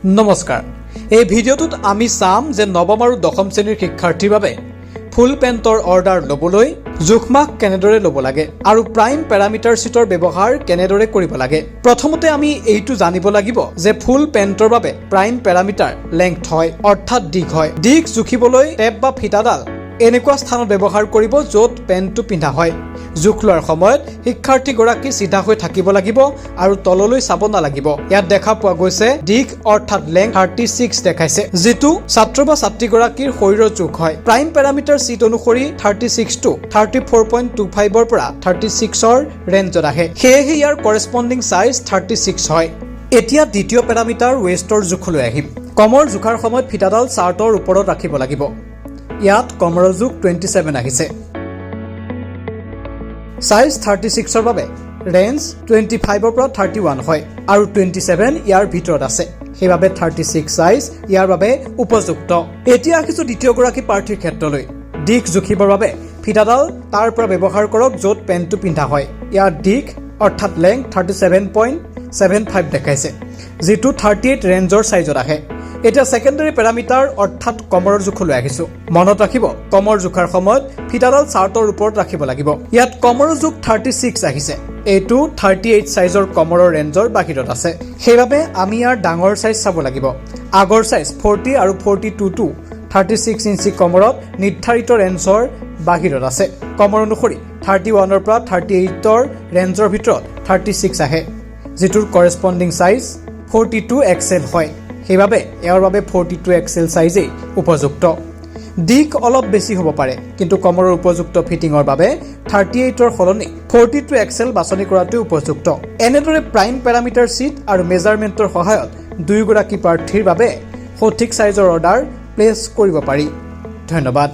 নমস্কাৰ এই ভিডিঅ'টোত আমি চাম যে নৱম আৰু দশম শ্ৰেণীৰ শিক্ষাৰ্থীৰ বাবে ফুল পেণ্টৰ অৰ্ডাৰ ল'বলৈ জোখমাখ কেনেদৰে ল'ব লাগে আৰু প্ৰাইম পেৰামিটাৰ शीটৰ ব্যৱহাৰ কেনেদৰে কৰিব লাগে। প্ৰথমতে আমি এইটো জানিব লাগিব যে ফুল পেণ্টৰ বাবে প্ৰাইম পেৰামিটাৰ লেংথ হয় অৰ্থাৎ দিক হয়। দিক জুখিবলৈ টেপ বা ফিটাডাল এনেকুৱা স্থানত ব্যৱহাৰ কৰিব য'ত পেণ্টটো পিন্ধা হয়। জোখ লোৱাৰ সময়ত শিক্ষাৰ্থীগৰাকী চিধা হৈ থাকিব লাগিব আৰু তললৈ চাব নালাগিব। ইয়াত দেখা পোৱা গৈছে দিক অৰ্থাৎ লেংথ 36 দেখাইছে, যিটো ছাত্ৰ বা ছাত্ৰীগৰাকীৰ শৰীৰৰ জোখ হয়। প্ৰাইম পেৰামিটাৰ शीट অনুসৰি 36 টু 34.25 ৰ পৰা 36 ৰ ৰেঞ্জত আহে। সেয়েহে ইয়াৰ কৰেছপণ্ডিং সাইজ 36 হয়। এতিয়া দ্বিতীয় পেৰামিটাৰ ৱেষ্টৰ জোখলৈ আহিম। কমৰ জোখাৰ সময়ত ফিটাডাল চাৰ্টৰ ওপৰত ৰাখিব লাগিব। ইয়াত কমৰৰ জোখ 27 আহিছে। সাইজ 36 ৰ বাবে ৰেঞ্জ 25 ৰ পৰা 31 হয় আৰু 27 ইয়াৰ ভিতৰত আছে। সেইবাবে 36 সাইজ ইয়াৰ বাবে উপযুক্ত। এতিয়া আহিছো দ্বিতীয় গৰাকী প্ৰাৰ্থীৰ ক্ষেত্ৰলৈ। দিক জুখিবৰ বাবে ফিটাডাল তাৰ পৰা ব্যৱহাৰ কৰক য'ত পেণ্টটো পিন্ধা হয়। ইয়াৰ দিক অৰ্থাৎ লেংথ 37.75 দেখাইছে, যিটো 38 ৰেঞ্জৰ সাইজত আহে। এতিয়া সেকেন্ডাৰী পেৰামিটাৰ অৰ্থাৎ কমৰৰ জোখলৈ আহিছো। মনত ৰাখিব কমৰ জোখাৰ সময়ত ফিটাডাল চাৰ্টৰ ওপৰত ৰাখিব লাগিব। ইয়াত কমৰৰ জোখ 36 আহিছে। এইটো 38 সাইজৰ কমৰৰ ৰেঞ্জৰ বাহিৰত আছে। সেইবাবে আমি ইয়াৰ ডাঙৰ সাইজ চাব লাগিব। আগৰ সাইজ 40 আৰু 42 টু 36 ইঞ্চি কমৰত নিৰ্ধাৰিত ৰেঞ্জৰ বাহিৰত আছে। কমৰ অনুসৰি 31 ৰ পৰা 38 ৰ ৰেঞ্জৰ ভিতৰত 36 আহে, যিটোৰ কৰেছপণ্ডিং সাইজ 42 XL হয়। সেইবাবে ইয়াৰ বাবে 42 XL সাইজেই উপযুক্ত। দিক অলপ বেছি হ'ব পাৰে, কিন্তু কমৰৰ উপযুক্ত ফিটিঙৰ বাবে 38 ৰ সলনি 42 XL বাছনি কৰাটো উপযুক্ত। এনেদৰে প্ৰাইম পেৰামিটাৰ शीट আৰু মেজাৰমেণ্টৰ সহায়ত দুয়োগৰাকী প্ৰাৰ্থীৰ বাবে সঠিক সাইজৰ অৰ্ডাৰ প্লেচ কৰিব পাৰি। ধন্যবাদ।